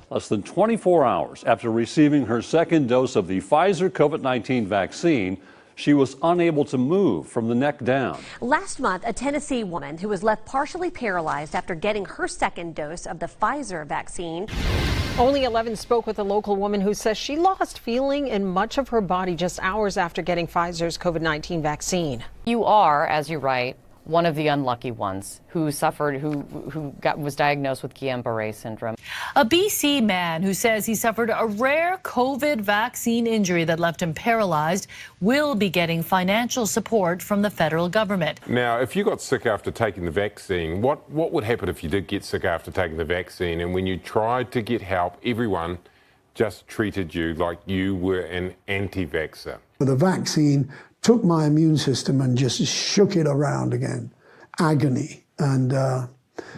less than 24 hours after receiving her second dose of the Pfizer COVID-19 vaccine. She was unable to move from the neck down. Last month, a Tennessee woman who was left partially paralyzed after getting her second dose of the Pfizer vaccine. Only 11 spoke with a local woman who says she lost feeling in much of her body just hours after getting Pfizer's COVID-19 vaccine. You are, as you write, one of the unlucky ones who suffered, was diagnosed with Guillain-Barré syndrome. A BC man who says he suffered a rare COVID vaccine injury that left him paralyzed will be getting financial support from the federal government. Now, if you got sick after taking the vaccine, what would happen if you did get sick after taking the vaccine and when you tried to get help, everyone just treated you like you were an anti-vaxxer? The vaccine took my immune system and just shook it around again. Agony and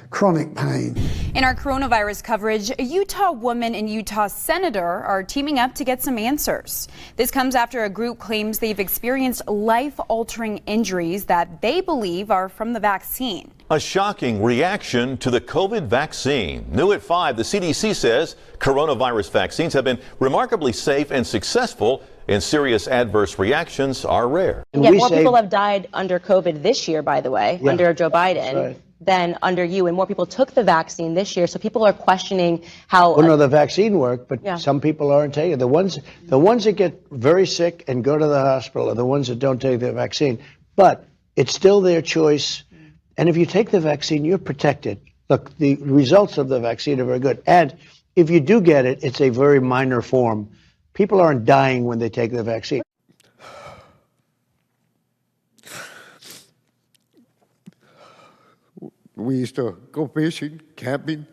chronic pain. In our coronavirus coverage, a Utah woman and Utah senator are teaming up to get some answers. This comes after a group claims they've experienced life-altering injuries that they believe are from the vaccine. A shocking reaction to the COVID vaccine. New at 5, the CDC says coronavirus vaccines have been remarkably safe and successful, and serious adverse reactions are rare. Yeah, more people have died under COVID this year, by the way, under Joe Biden, than under you, and more people took the vaccine this year. So people are questioning how. Well, no, the vaccine worked, but some people aren't taking it. The ones that get very sick and go to the hospital are the ones that don't take the vaccine. But it's still their choice. And if you take the vaccine, you're protected. Look, the results of the vaccine are very good. And if you do get it, it's a very minor form. People aren't dying when they take the vaccine. We used to go fishing, camping,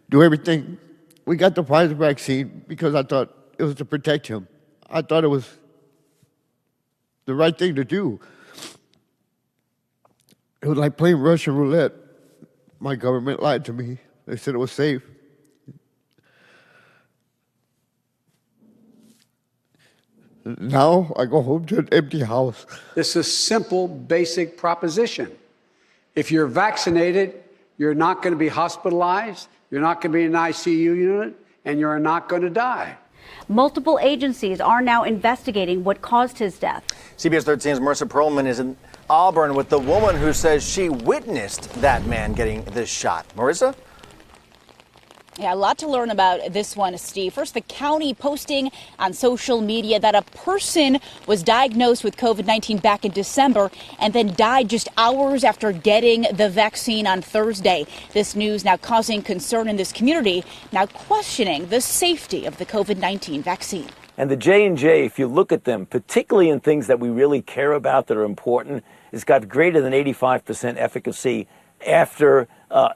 do everything. We got the Pfizer vaccine because I thought it was to protect him. I thought it was the right thing to do. It was like playing Russian roulette. My government lied to me. They said it was safe. Now I go home to an empty house. This is a simple, basic proposition. If you're vaccinated, you're not going to be hospitalized, you're not going to be in an ICU unit, and you're not going to die. Multiple agencies are now investigating what caused his death. CBS 13's Marissa Perlman is in Auburn with the woman who says she witnessed that man getting this shot. Marissa? Yeah, a lot to learn about this one, Steve. First, the county posting on social media that a person was diagnosed with COVID-19 back in December and then died just hours after getting the vaccine on Thursday. This news now causing concern in this community, now questioning the safety of the COVID-19 vaccine. And the J&J, if you look at them, particularly in things that we really care about that are important, it's got greater than 85% efficacy after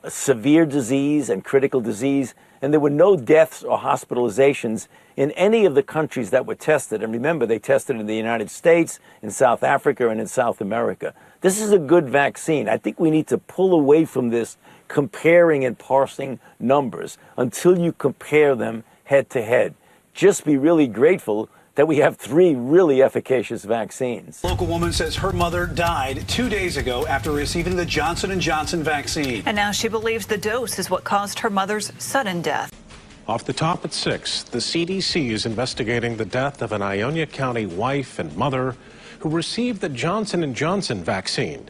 severe disease and critical disease, and there were no deaths or hospitalizations in any of the countries that were tested. And remember, they tested in the United States, in South Africa, and in South America. This is a good vaccine. I think we need to pull away from this comparing and parsing numbers until you compare them head to head. Just be really grateful that we have 3 really efficacious vaccines. Local woman says her mother died 2 days ago after receiving the Johnson & Johnson vaccine. And now she believes the dose is what caused her mother's sudden death. Off the top at 6, the CDC is investigating the death of an Ionia County wife and mother who received the Johnson & Johnson vaccine.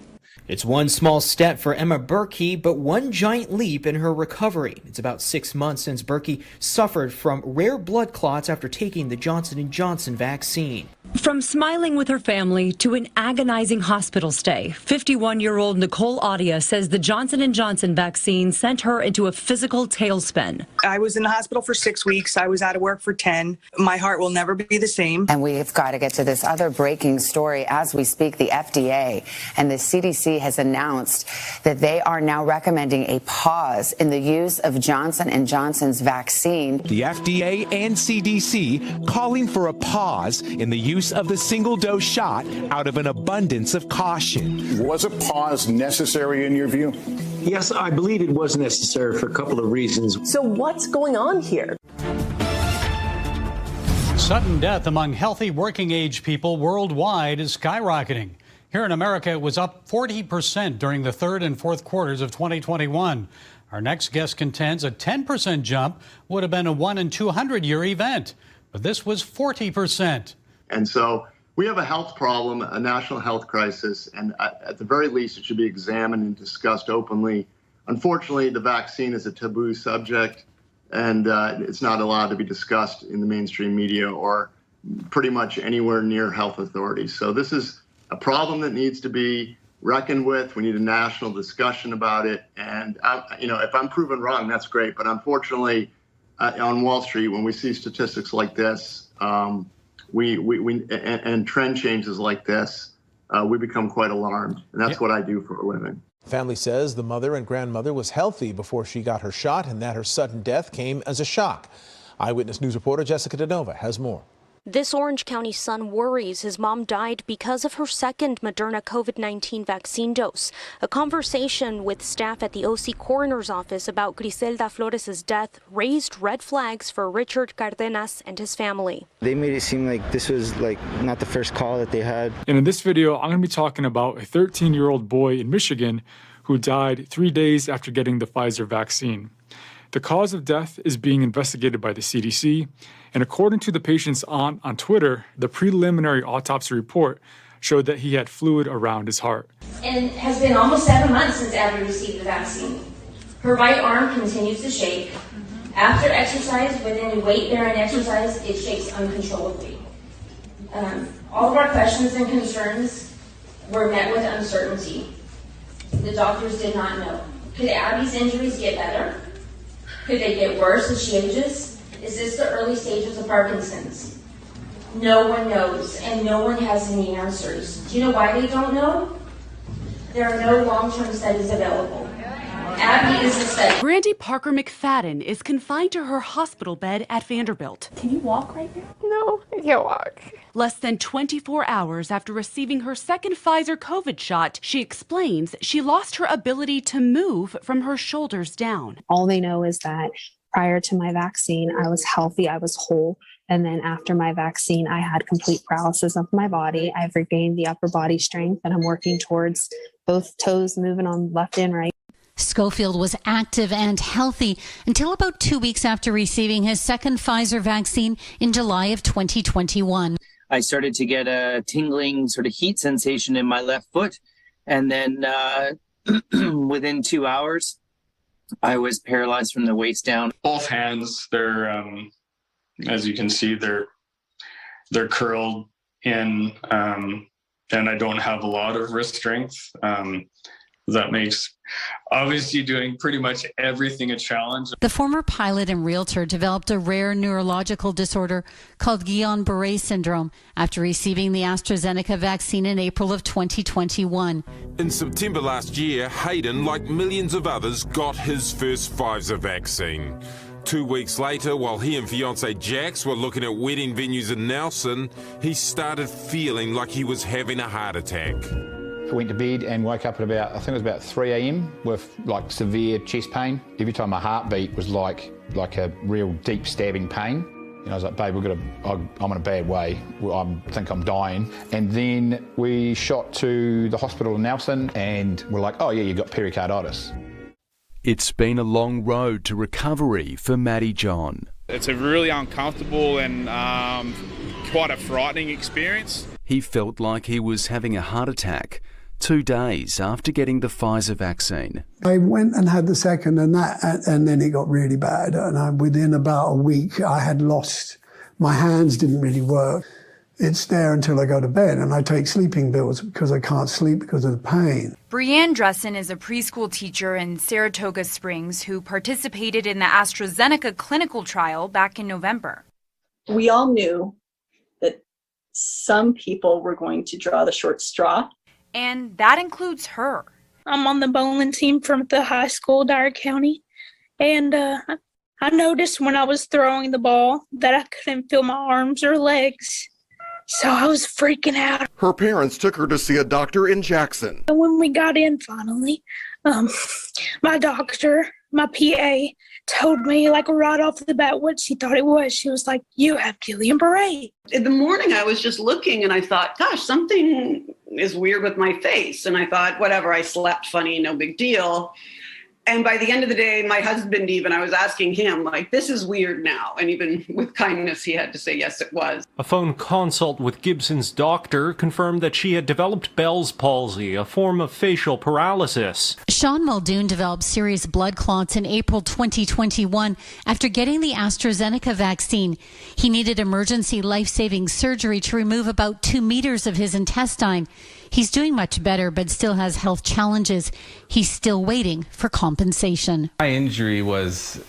It's one small step for Emma Berkey, but one giant leap in her recovery. It's about 6 months since Berkey suffered from rare blood clots after taking the Johnson & Johnson vaccine. From smiling with her family to an agonizing hospital stay, 51-year-old Nicole Audia says the Johnson & Johnson vaccine sent her into a physical tailspin. I was in the hospital for 6 weeks. I was out of work for 10. My heart will never be the same. And we've got to get to this other breaking story. As we speak, the FDA and the CDC has announced that they are now recommending a pause in the use of Johnson & Johnson's vaccine. The FDA and CDC calling for a pause in the use of the single-dose shot out of an abundance of caution. Was a pause necessary in your view? Yes, I believe it was necessary for a couple of reasons. So what's going on here? Sudden death among healthy working age people worldwide is skyrocketing. Here in America, it was up 40% during the third and fourth quarters of 2021. Our next guest contends a 10% jump would have been a 1 in 200 year event, but this was 40%. And so we have a health problem, a national health crisis, and at the very least, it should be examined and discussed openly. Unfortunately, the vaccine is a taboo subject, and it's not allowed to be discussed in the mainstream media or pretty much anywhere near health authorities. So this is a problem that needs to be reckoned with. We need a national discussion about it. And, if I'm proven wrong, that's great. But unfortunately, on Wall Street, when we see statistics like this, and trend changes like this, we become quite alarmed. And that's what I do for a living. Family says the mother and grandmother was healthy before she got her shot, and that her sudden death came as a shock. Eyewitness News reporter Jessica DeNova has more. This Orange County son worries his mom died because of her second Moderna COVID-19 vaccine dose. A conversation with staff at the OC coroner's office about Griselda Flores' death raised red flags for Richard Cardenas and his family. They made it seem like this was not the first call that they had. And in this video, I'm going to be talking about a 13-year-old boy in Michigan who died 3 days after getting the Pfizer vaccine. The cause of death is being investigated by the CDC, and according to the patient's aunt on Twitter, the preliminary autopsy report showed that he had fluid around his heart. And it has been almost 7 months since Abby received the vaccine. Her right arm continues to shake. After exercise, with any weight-bearing exercise, it shakes uncontrollably. All of our questions and concerns were met with uncertainty. The doctors did not know. Could Abby's injuries get better? Could they get worse as she ages? Is this the early stages of Parkinson's? No one knows, and no one has any answers. Do you know why they don't know? There are no long-term studies available. Abby is the study. Brandy Parker McFadden is confined to her hospital bed at Vanderbilt. Can you walk right now? No, I can't walk. Less than 24 hours after receiving her second Pfizer COVID shot, she explains she lost her ability to move from her shoulders down. All they know is that prior to my vaccine, I was healthy, I was whole. And then after my vaccine, I had complete paralysis of my body. I've regained the upper body strength, and I'm working towards both toes moving on left and right. Schofield was active and healthy until about 2 weeks after receiving his second Pfizer vaccine in July of 2021. I started to get a tingling sort of heat sensation in my left foot. And then within 2 hours, I was paralyzed from the waist down. Both hands, they're, as you can see, they're curled in, and I don't have a lot of wrist strength. That makes obviously doing pretty much everything a challenge. The former pilot and realtor developed a rare neurological disorder called Guillain-Barré syndrome after receiving the AstraZeneca vaccine in April of 2021. In September last year, Hayden, like millions of others, got his first Pfizer vaccine. 2 weeks later, while he and fiancée Jax were looking at wedding venues in Nelson, he started feeling like he was having a heart attack. I went to bed and woke up at about, I think it was about 3 a.m. with like severe chest pain. Every time my heartbeat was like a real deep stabbing pain. And I was like, babe, I'm in a bad way. I think I'm dying. And then we shot to the hospital in Nelson and we're like, oh yeah, you got pericarditis. It's been a long road to recovery for Matty John. It's a really uncomfortable and quite a frightening experience. He felt like he was having a heart attack 2 days after getting the Pfizer vaccine. I went and had the second and then it got really bad. And within about a week, I had lost, my hands didn't really work. It's there until I go to bed, and I take sleeping pills because I can't sleep because of the pain. Brianne Dressen is a preschool teacher in Saratoga Springs who participated in the AstraZeneca clinical trial back in November. We all knew that some people were going to draw the short straw. And that includes her. I'm on the bowling team from the high school, Dyer County. And I noticed when I was throwing the ball that I couldn't feel my arms or legs. So I was freaking out. Her parents took her to see a doctor in Jackson. When we got in finally, my doctor, my PA, told me like right off the bat what she thought it was. She was like, "You have Guillain-Barré." In the morning, I was just looking and I thought, gosh, something is weird with my face. And I thought, whatever, I slept funny, no big deal. And by the end of the day, my husband even, I was asking him, like, this is weird now. And even with kindness, he had to say, yes, it was. A phone consult with Gibson's doctor confirmed that she had developed Bell's palsy, a form of facial paralysis. Sean Muldoon developed serious blood clots in April 2021 after getting the AstraZeneca vaccine. He needed emergency life-saving surgery to remove about 2 meters of his intestine. He's doing much better, but still has health challenges. He's still waiting for compensation. My injury was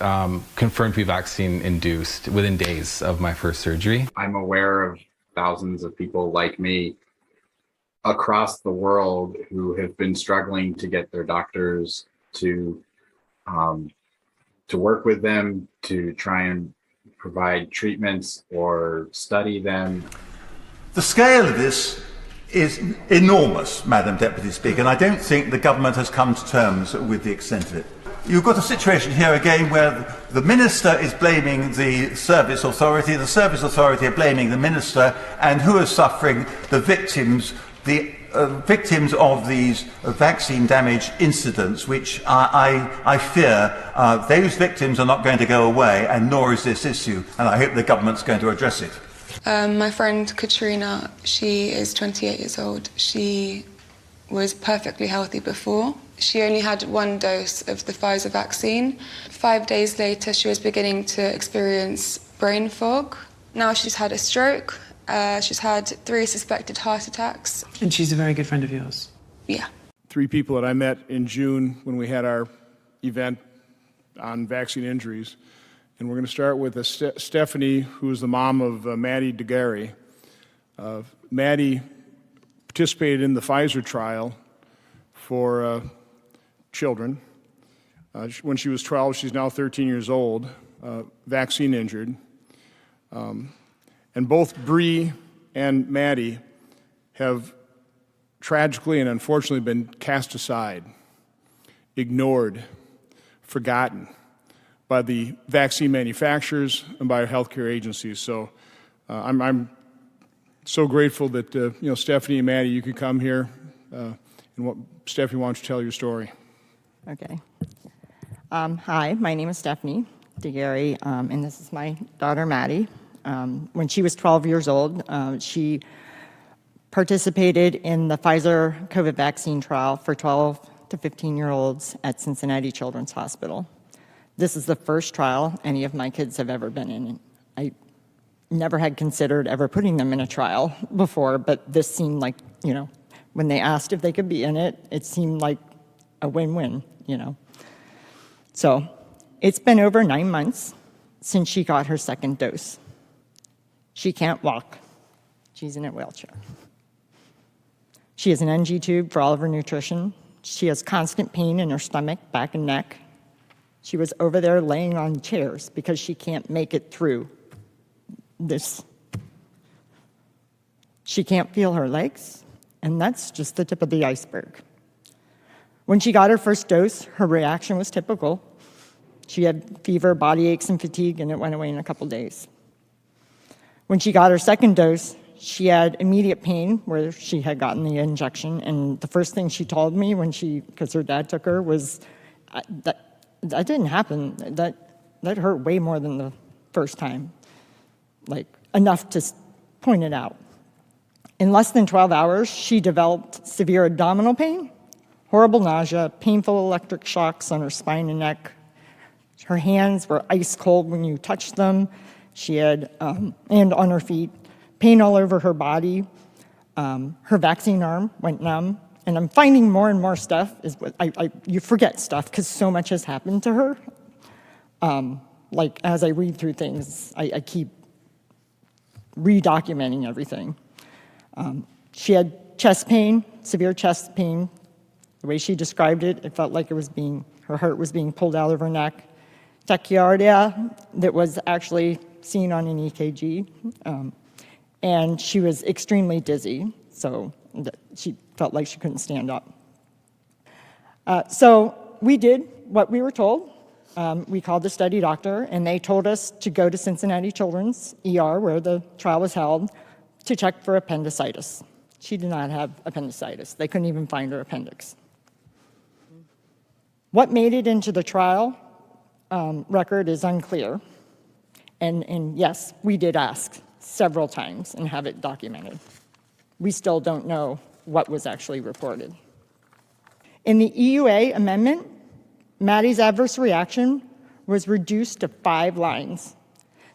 confirmed to be vaccine-induced within days of my first surgery. I'm aware of thousands of people like me across the world who have been struggling to get their doctors to work with them, to try and provide treatments or study them. The scale of this is enormous, Madam Deputy Speaker, and I don't think the government has come to terms with the extent of it. You've got a situation here again where the Minister is blaming the service authority are blaming the Minister, and who are suffering? The victims, victims of these vaccine damage incidents, which I fear those victims are not going to go away, and nor is this issue, and I hope the government's going to address it. My friend Katrina, she is 28 years old. She was perfectly healthy before. She only had 1 dose of the Pfizer vaccine. 5 days later, she was beginning to experience brain fog. Now she's had a stroke. She's had 3 suspected heart attacks. And she's a very good friend of yours? Yeah. 3 people that I met in June when we had our event on vaccine injuries. And we're going to start with Stephanie, who is the mom of Maddie DeGarry. Maddie participated in the Pfizer trial for children. When she was 12, she's now 13 years old, vaccine injured. And both Bree and Maddie have tragically and unfortunately been cast aside, ignored, forgotten by the vaccine manufacturers and by our healthcare agencies. So I'm so grateful that Stephanie and Maddie, you could come here. Stephanie, why don't you tell your story? Okay. Hi, my name is Stephanie DeGarry, and this is my daughter Maddie. When she was 12 years old, she participated in the Pfizer COVID vaccine trial for 12 to 15-year-olds at Cincinnati Children's Hospital. This is the first trial any of my kids have ever been in. I never had considered ever putting them in a trial before, but this seemed like, when they asked if they could be in it, it seemed like a win-win, So it's been over 9 months since she got her second dose. She can't walk. She's in a wheelchair. She has an NG tube for all of her nutrition. She has constant pain in her stomach, back, and neck. She was over there laying on chairs because she can't make it through this. She can't feel her legs, and that's just the tip of the iceberg. When she got her first dose, her reaction was typical. She had fever, body aches, and fatigue, and it went away in a couple days. When she got her second dose, she had immediate pain where she had gotten the injection, and the first thing she told me because her dad took her, was that didn't happen. That hurt way more than the first time, like enough to point it out. In less than 12 hours, she developed severe abdominal pain, horrible nausea, painful electric shocks on her spine and neck. Her hands were ice cold when you touched them. She had, and on her feet, pain all over her body. Her vaccine arm went numb. And I'm finding more and more stuff. You forget stuff because so much has happened to her. Like as I read through things, I keep redocumenting everything. She had chest pain, severe chest pain. The way she described it, it felt like her heart was being pulled out of her neck. Tachycardia that was actually seen on an EKG. And she was extremely dizzy, so she felt like she couldn't stand up. So we did what we were told. we called the study doctor, and they told us to go to Cincinnati Children's ER, where the trial was held, to check for appendicitis. She did not have appendicitis. They couldn't even find her appendix. What made it into the trial record is unclear. And yes, we did ask several times and have it documented. We still don't know what was actually reported. In the EUA amendment, Maddie's adverse reaction was reduced to 5 lines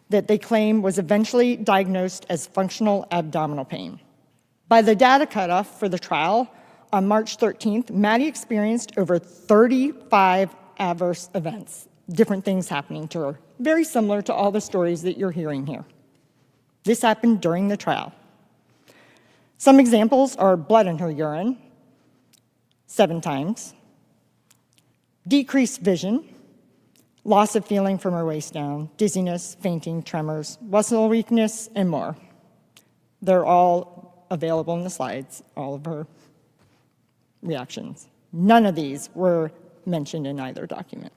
that they claim was eventually diagnosed as functional abdominal pain. By the data cutoff for the trial, on March 13th, Maddie experienced over 35 adverse events, different things happening to her, very similar to all the stories that you're hearing here. This happened during the trial. Some examples are blood in her urine, 7 times, decreased vision, loss of feeling from her waist down, dizziness, fainting, tremors, muscle weakness, and more. They're all available in the slides, all of her reactions. None of these were mentioned in either document.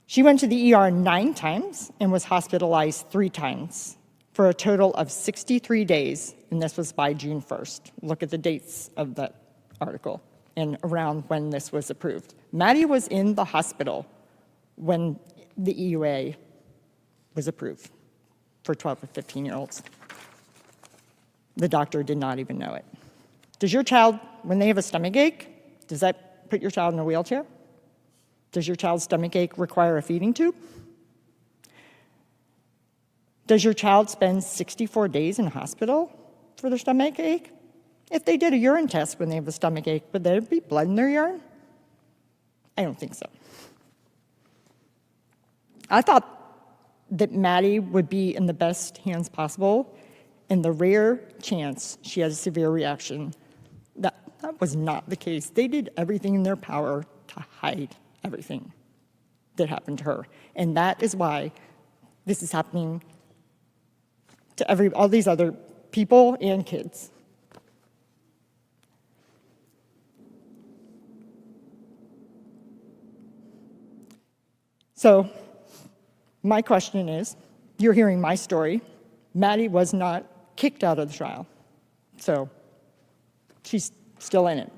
She went to the ER 9 times and was hospitalized 3 times for a total of 63 days, and this was by June 1st. Look at the dates of that article and around when this was approved. Maddie was in the hospital when the EUA was approved for 12 to 15-year-olds. The doctor did not even know it. Does your child, when they have a stomach ache, does that put your child in a wheelchair? Does your child's stomach ache require a feeding tube? Does your child spend 64 days in hospital for their stomach ache? If they did a urine test when they have a stomach ache, would there be blood in their urine? I don't think so. I thought that Maddie would be in the best hands possible, and the rare chance she had a severe reaction, that was not the case. They did everything in their power to hide everything that happened to her. And that is why this is happening to all these other people and kids. So my question is, you're hearing my story. Maddie was not kicked out of the trial. So she's still in it.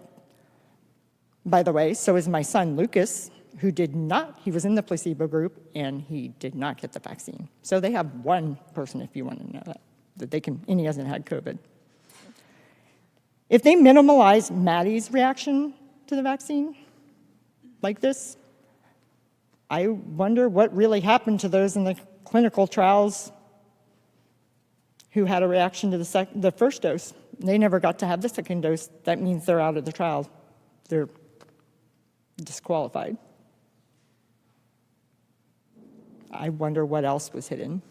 By the way, so is my son Lucas, who he was in the placebo group, and he did not get the vaccine. So they have one person, if you want to know that they can, and he hasn't had COVID. If they minimalize Maddie's reaction to the vaccine like this, I wonder what really happened to those in the clinical trials who had a reaction to the first dose. They never got to have the second dose. That means they're out of the trial. They're disqualified. I wonder what else was hidden.